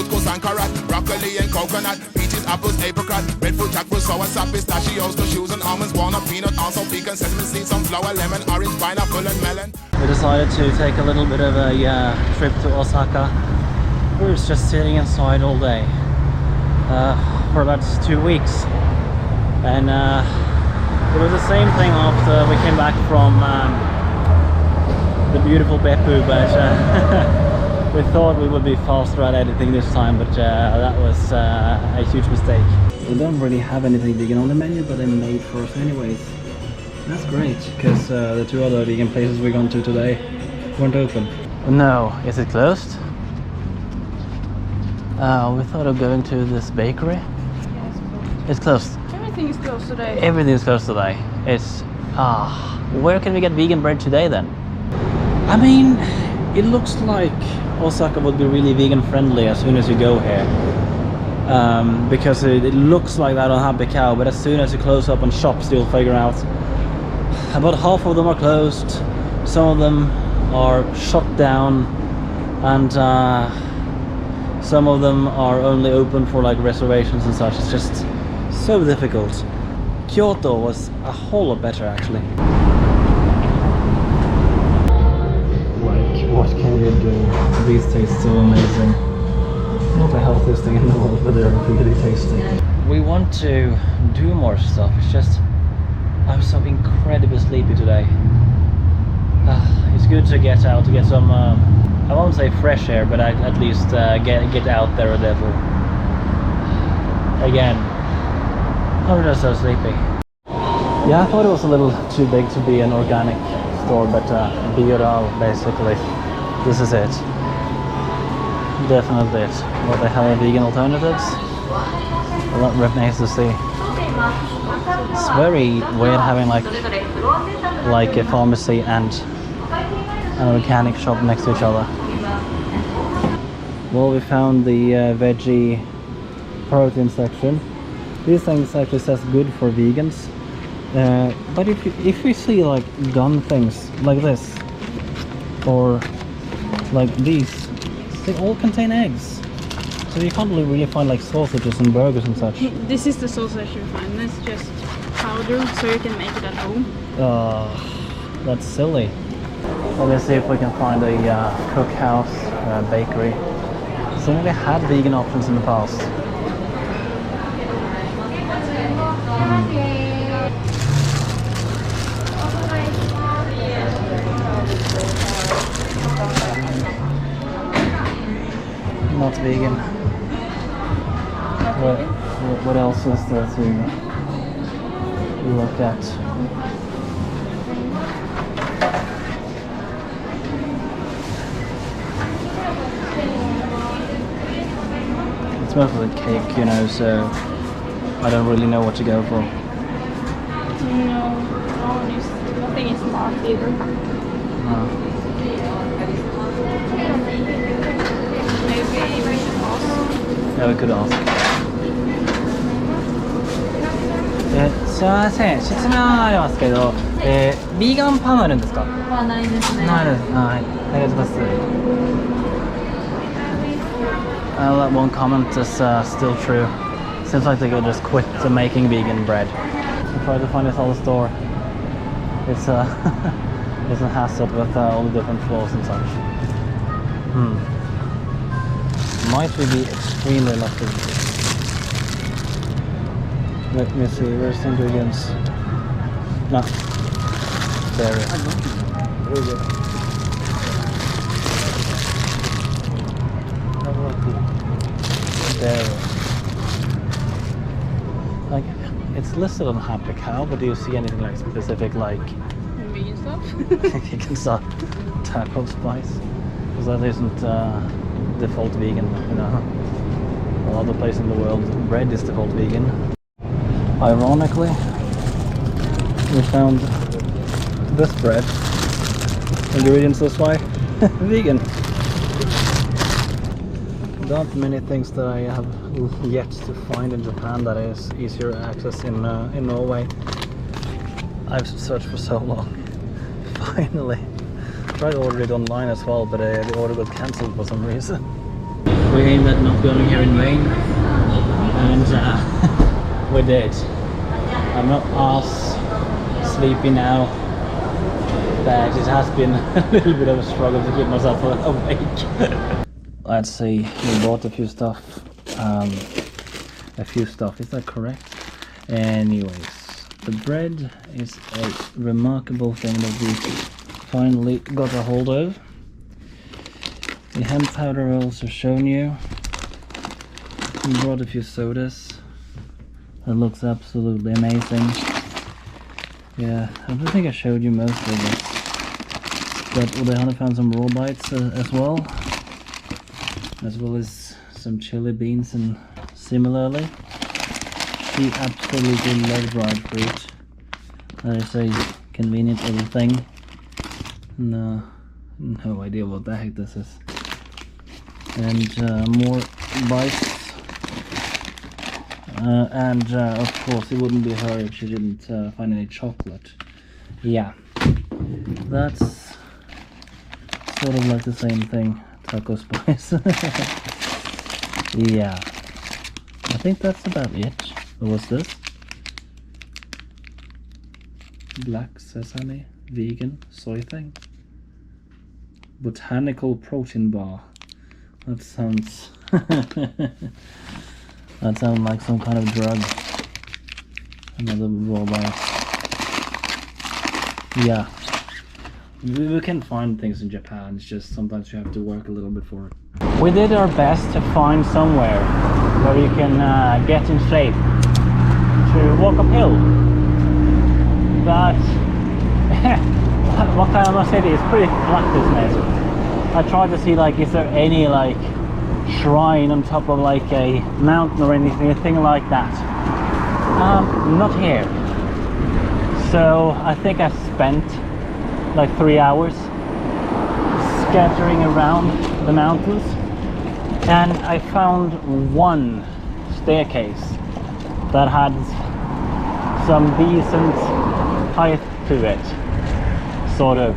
couscous and carrot, broccoli and coconut, peaches, apples, apricot, breadfruit, jackfruit, sour sap, pistachios, cashews and almonds, walnut, peanut, also pecan, sesame seeds, sunflower, lemon, orange, pineapple and melon. We decided to take a little bit of a trip to Osaka. We were just sitting inside all day for about 2 weeks, and it was the same thing after we came back from the beautiful Beppu, but we thought we would be faster at editing this time, but that was a huge mistake. We don't really have anything vegan on the menu, but they made for us anyways. That's great, because the 2 other vegan places we're going to today weren't open. No, is it closed? We thought of going to this bakery. It's closed. Everything is closed today. Everything is closed today. It's where can we get vegan bread today then? I mean, it looks like Osaka would be really vegan friendly as soon as you go here, because it looks like they don't have the cow, but as soon as you close up on shops you'll figure out about half of them are closed, some of them are shut down, and some of them are only open for like reservations and such. It's just so difficult. Kyoto was a whole lot better actually. Like, what can you do? These taste so amazing. Not the healthiest thing in the world, but they're really tasty. We want to do more stuff, it's just I'm so incredibly sleepy today. It's good to get out, to get some I won't say fresh air, but at least get out there a little. Again, I'm just so sleepy. Yeah, I thought it was a little too big to be an organic store, but Bioral, basically, this is it. Definitely it. What they have vegan alternatives? Well, that remains to see. It's very weird having like a pharmacy and an organic shop next to each other. Well, we found the veggie protein section. These things actually says good for vegans, but if we see like gun things like this or like these, they all contain eggs, so you can't really find like sausages and burgers and such. This is the sausage you find. It's just powder, so you can make it at home. That's silly. Well, let's see if we can find a cookhouse bakery. So we had vegan options in the past. Not vegan. What else is there to look at? It's mostly cake, you know, so I don't really know what to go for. No, nothing is smart either. No. Maybe we should ask. Yeah, we could ask. すみません、質問ありますけど、ビーガンパンあるんですか？はないですね。ないです。はい。ありがとうございます。That one comment is still true. Seems like they could just quit making vegan bread. I tried to find this other store. It's it's a hassle with all the different floors and such. Might we be extremely lucky? Let me see, where's the ingredients? No. Dairy. Very good. Dairy. Like, it's listed on Happy Cow, but do you see anything like specific, like Vegan stuff? vegan stuff? Taco spice? Because that isn't default vegan, you know. A lot of places in the world, bread is default vegan. Ironically, we found this bread. Ingredients this way, vegan. Not many things that I have yet to find in Japan that is easier access in Norway. I've searched for so long. Finally, tried to order it online as well, but the order got cancelled for some reason. We aimed at not going here in vain, and we did. I'm not as sleepy now, but it has been a little bit of a struggle to keep myself awake. Let's see, we bought a few stuff. Is that correct? Anyways, the bread is a remarkable thing that we finally got a hold of. The hemp powder I've also shown you. We brought a few sodas. That looks absolutely amazing. Yeah, I don't think I showed you most of this. But they had found some raw bites as well as some chili beans, and similarly, she absolutely loves dried fruit. That is a convenient little thing. No idea what the heck this is. And more bites. Of course, it wouldn't be her if she didn't find any chocolate. Yeah, that's sort of like the same thing. Taco spice. Yeah, I think that's about it. What's this? Black sesame, vegan, soy thing. Botanical protein bar. That sounds that sounds like some kind of drug. Another raw bite. Yeah, we can find things in Japan. It's just sometimes you have to work a little bit for it. We did our best to find somewhere where you can get in shape to walk uphill. But what kind of a city? It's pretty flat, isn't it? I tried to see like, is there any like shrine on top of like a mountain or anything like that. Not here. So I think I spent like 3 hours scattering around the mountains, and I found one staircase that had some decent height to it, sort of.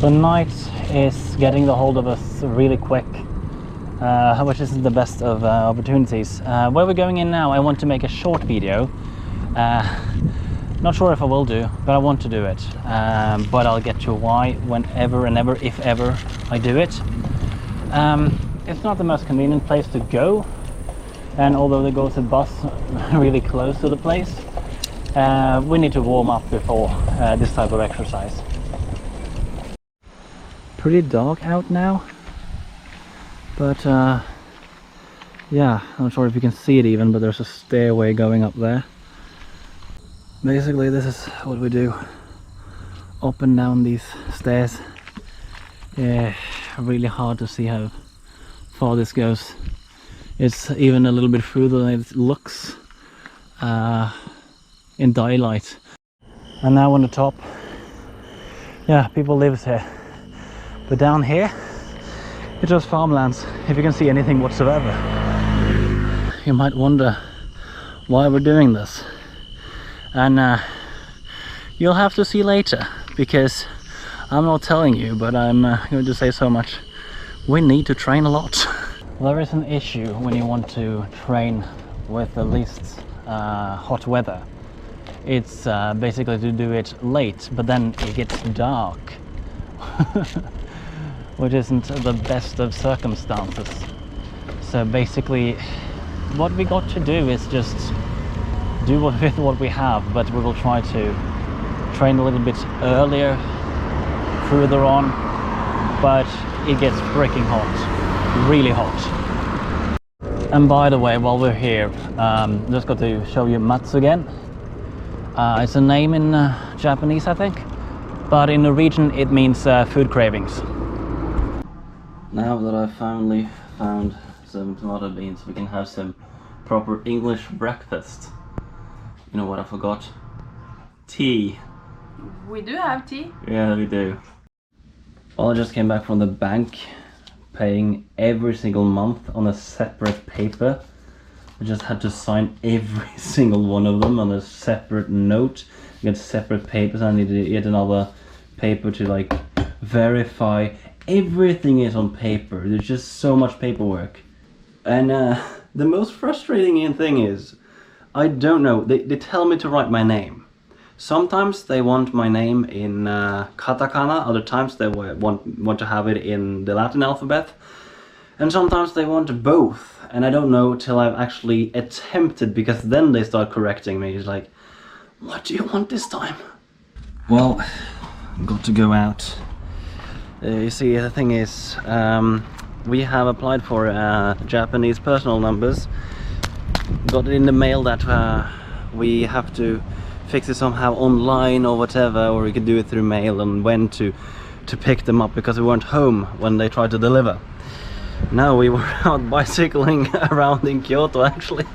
The night is getting the hold of us really quick, which isn't the best of opportunities. Where we're going in now, I want to make a short video. Not sure if I will do, but I want to do it. But I'll get to why whenever and ever, if ever, I do it. It's not the most convenient place to go, and although there goes a bus really close to the place, we need to warm up before this type of exercise. Pretty dark out now, but yeah, I'm not sure if you can see it even, but there's a stairway going up there. Basically, this is what we do, up and down these stairs. Yeah, really hard to see how far this goes. It's even a little bit further than it looks in daylight. And now on the top, yeah, people live here. But down here, it's just farmlands, if you can see anything whatsoever. You might wonder why we're doing this. And you'll have to see later, because I'm not telling you, but I'm going to say so much. We need to train a lot. There is an issue when you want to train with the least hot weather. It's basically to do it late, but then it gets dark. Which isn't the best of circumstances. So basically, what we got to do is just do with what we have, but we will try to train a little bit earlier, further on, but it gets freaking hot, really hot. And by the way, while we're here, just got to show you Matsu again. It's a name in Japanese, I think, but in Norwegian it means food cravings. Now that I've finally found some tomato beans, we can have some proper English breakfast. You know what I forgot? Tea. We do have tea. Yeah, we do. Well, I just came back from the bank, paying every single month on a separate paper. I just had to sign every single one of them on a separate note. I get separate papers. I needed yet another paper to like verify everything is on paper. There's just so much paperwork. And the most frustrating thing is, I don't know, they tell me to write my name. Sometimes they want my name in katakana, other times they want to have it in the Latin alphabet. And sometimes they want both, and I don't know till I've actually attempted, because then they start correcting me. It's like, what do you want this time? Well, got to go out. You see, the thing is, we have applied for Japanese personal numbers. Got it in the mail that we have to fix it somehow online or whatever, or we could do it through mail, and when to pick them up, because we weren't home when they tried to deliver. Now we were out bicycling around in Kyoto, actually.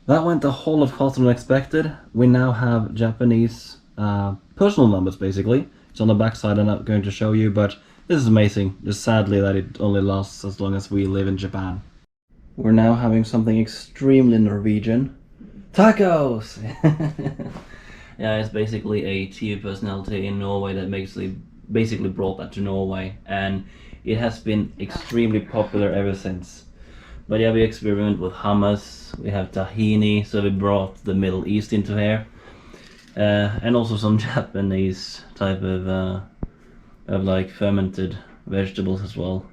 That went a whole lot faster than expected. We now have Japanese personal numbers, basically. It's on the back side, I'm not going to show you, but this is amazing. Just sadly that it only lasts as long as we live in Japan. We're now having something extremely Norwegian. Tacos! Yeah, it's basically a TV personality in Norway that basically brought that to Norway, and it has been extremely popular ever since. But yeah, we experiment with hummus, we have tahini, so we brought the Middle East into here. And also some Japanese type of like fermented vegetables as well.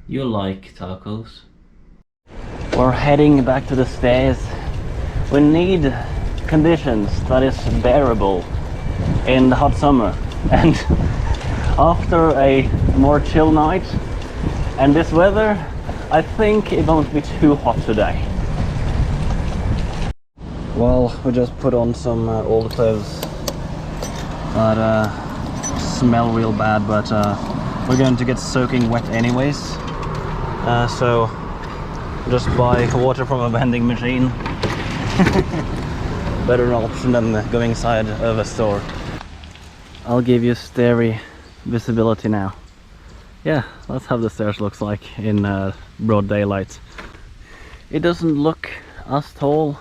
You like tacos? We're heading back to the stairs. We need conditions that is bearable in the hot summer, and after a more chill night and this weather, I think it won't be too hot today. Well, we just put on some old clothes that smell real bad, but we're going to get soaking wet anyways, so just buy water from a vending machine. Better option than going inside of a store. I'll give you starry visibility now. Yeah, that's how the stairs looks like in broad daylight. It doesn't look as tall,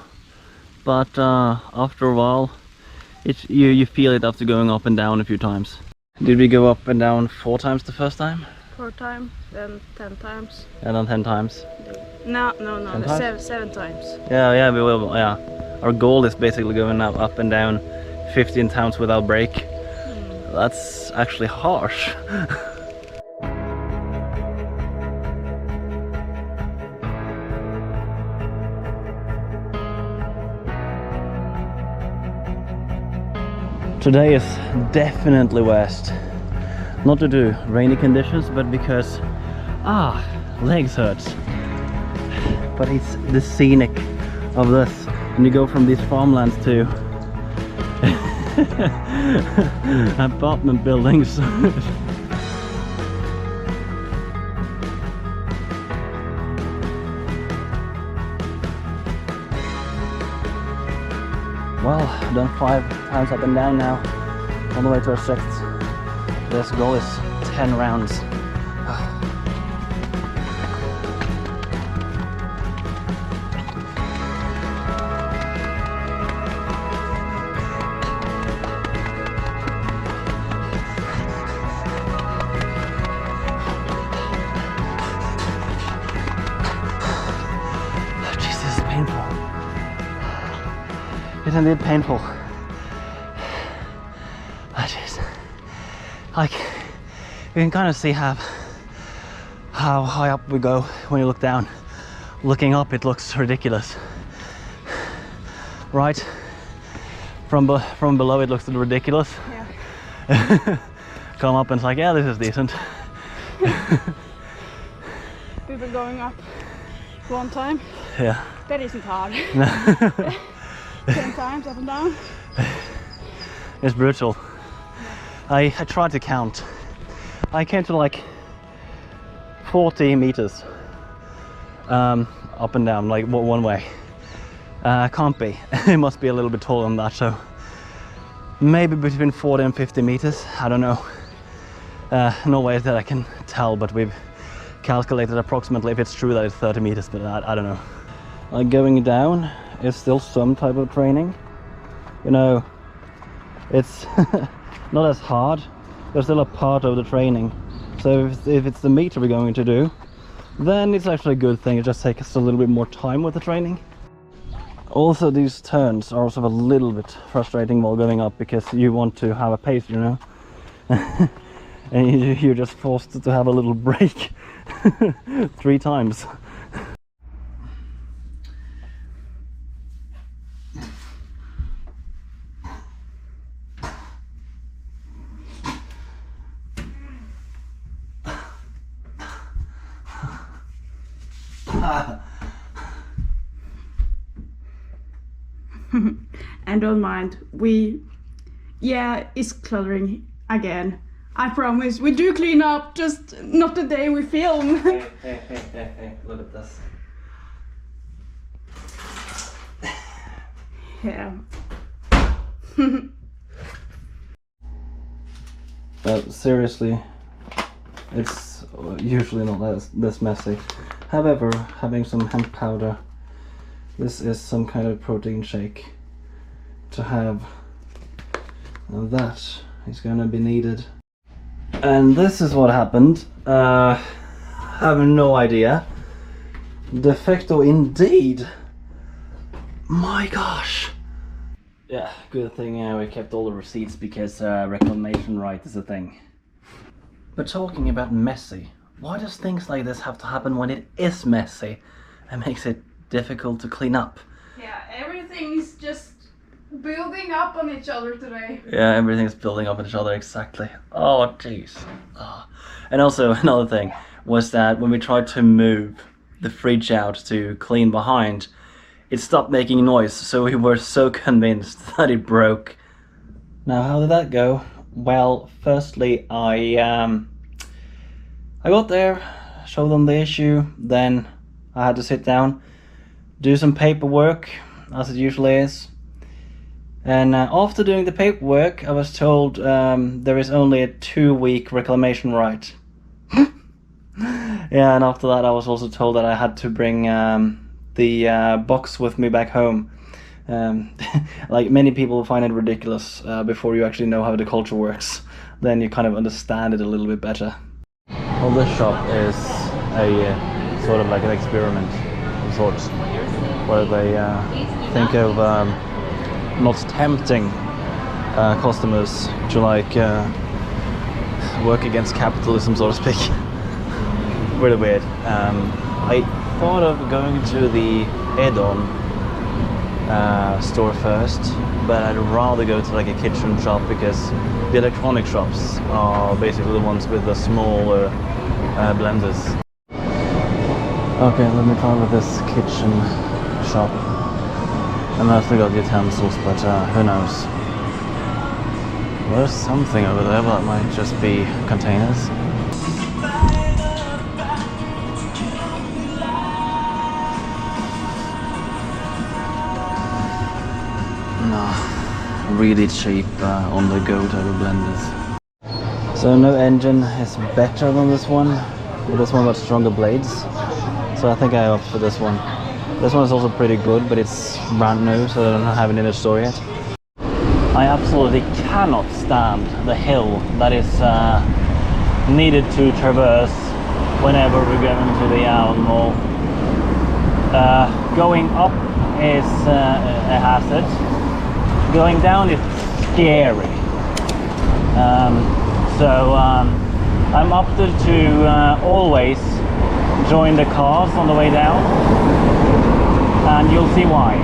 but after a while you feel it after going up and down a few times. Did we go up and down 4 times the first time? 4 times, then 10 times. And then 10 times? No, 7 times. Yeah, we will, yeah. Our goal is basically going up and down 15 times without break. That's actually harsh. Today is definitely worst. Not due to rainy conditions, but because legs hurts. But it's the scenic of this. And you go from these farmlands to apartment buildings. Well, I've done 5 times up and down now, on the way to our 6th. This goal is 10 rounds. It's indeed painful. That is, like, you can kind of see how high up we go when you look down. Looking up, it looks ridiculous. Right? From below, it looks ridiculous. Yeah. Come up and it's like, yeah, this is decent. We've been going up 1 time. Yeah. That isn't hard. 10 times up and down. It's brutal. I tried to count. I came to like 40 meters up and down, like one way. Can't be. It must be a little bit taller than that, so maybe between 40 and 50 meters. I don't know. No way that I can tell, but we've calculated approximately if it's true that it's 30 meters, but I don't know. Like going down is still some type of training. You know, it's not as hard. There's still a part of the training So if it's the meter we're going to do, then it's actually a good thing. It just takes us a little bit more time with the training. Also, these turns are also a little bit frustrating while going up, because you want to have a pace, you know. And you're just forced to have a little break 3 times. And don't mind, it's cluttering again. I promise, we do clean up, just not the day we film. Hey, look at this. Yeah. But seriously, it's usually not this messy. However, having some hemp powder, this is some kind of protein shake to have, and that is going to be needed. And this is what happened. I have no idea. Defecto indeed. My gosh. Yeah, good thing we kept all the receipts, because reclamation right is a thing. But talking about messy, why does things like this have to happen when it is messy? It makes it difficult to clean up. Yeah, everything's just building up on each other today. Yeah, everything's building up on each other, exactly. Oh, jeez. Oh. And also, another thing was that when we tried to move the fridge out to clean behind, it stopped making noise, so we were so convinced that it broke. Now, how did that go? Well, firstly, I got there, showed them the issue, then I had to sit down, do some paperwork, as it usually is. And after doing the paperwork, I was told there is only a 2-week reclamation right. Yeah, and after that I was also told that I had to bring the box with me back home. Like many people find it ridiculous before you actually know how the culture works. Then you kind of understand it a little bit better. Well, this shop is a sort of like an experiment of sorts, where they think of not tempting customers to like work against capitalism, so to speak. Really weird. I thought of going to the Edon store first, but I'd rather go to like a kitchen shop, because the electronic shops are basically the ones with the smaller blenders. Okay, let me try with this kitchen shop. Unless they got utensils, but who knows. There's something over there, but that might just be containers. No, really cheap on-the-go type of blenders. So no engine is better than this one, but this one got stronger blades. So I think I opt for this one. This one is also pretty good, but it's brand new, so I don't have it in the store yet. I absolutely cannot stand the hill that is needed to traverse whenever we're going to the Allen Mall. Going up is a hazard. Going down is scary. So I'm opted to always join the cars on the way down. And you'll see why.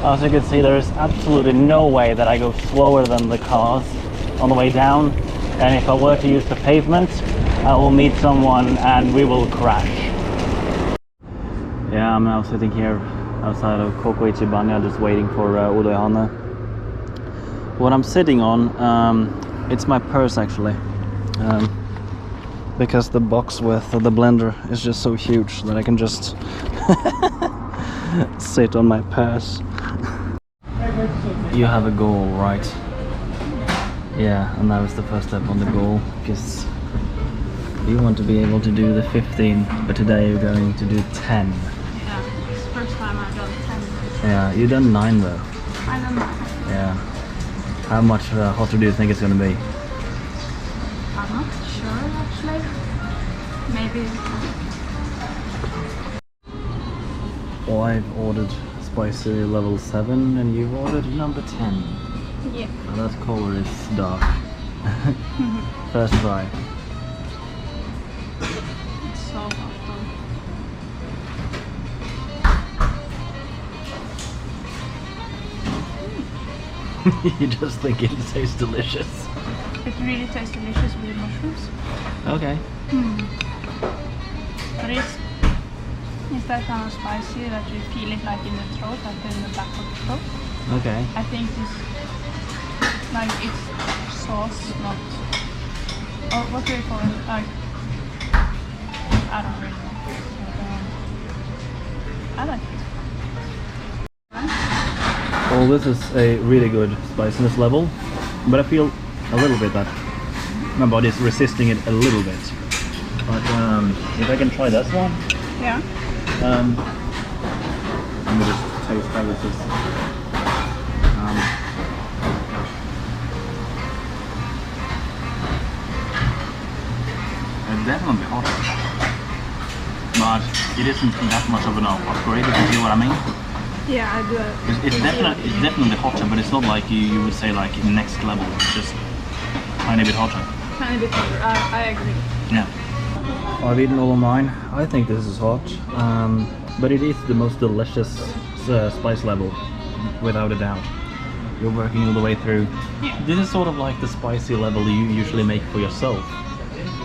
As you can see, there is absolutely no way that I go slower than the cars. on the way down, and if I were to use the pavement, I will meet someone and we will crash. Yeah, I'm now sitting here outside of Koko Ichibanya just waiting for Udoihana. What I'm sitting on, it's my purse actually. Because the box with the blender is just so huge that I can just sit on my purse. You have a goal, right? Yeah, and that was the first step on the goal, because you want to be able to do the 15, but today you're going to do 10. Yeah, it's the first time I've done 10. Yeah, you've done 9 though. I don't know. Yeah. How much hotter do you think it's going to be? I'm not sure actually. Maybe. Well, I've ordered spicy level 7 and you've ordered number 10. Yeah. Now that color is dark. First try. It's so hot though. You just think it tastes delicious. It really tastes delicious with the mushrooms. Okay. But it's that kind of spicy that you feel it like in the throat, like in the back of the throat. Okay. I think this, like it's sauce, not, or what do you call it? Like, I don't really know. But, I like it. Well, this is a really good spiciness level, but I feel a little bit that my body is resisting it a little bit. But if I can try this one, Yeah. let me just taste how this is. It's definitely hotter, but it isn't that much of an upgrade, if you see what I mean. Yeah, I do. It's definitely hotter, but it's not like you would say like next level. It's just tiny bit hotter. Tiny bit hotter. I agree. Yeah. I've eaten all of mine. I think this is hot, but it is the most delicious spice level, without a doubt. You're working all the way through. Yeah. This is sort of like the spicy level you usually make for yourself.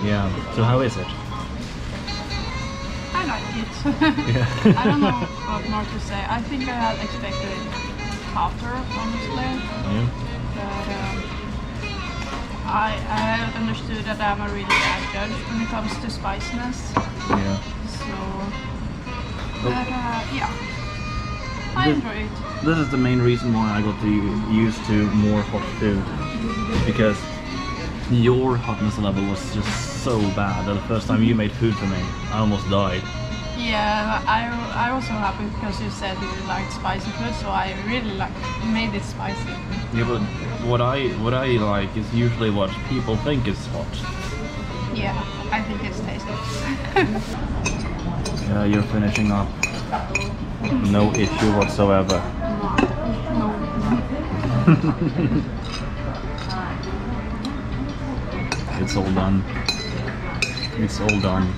Yeah. So how is it? I like it. Yeah. I don't know what more to say. I think I had expected it hotter, honestly. Yeah. But I have understood that I'm a really bad judge when it comes to spiciness. Yeah. So, but yeah, I enjoy it. This is the main reason why I got to used to more hot food, because your hotness level was just so bad that the first time you made food for me, I almost died. Yeah, I was so happy because you said you liked spicy food, so I really made it spicy. Yeah, but what I like is usually what people think is hot. Yeah, I think it's tasty. Yeah, you're finishing up. No issue whatsoever. No. It's all done. It's all done.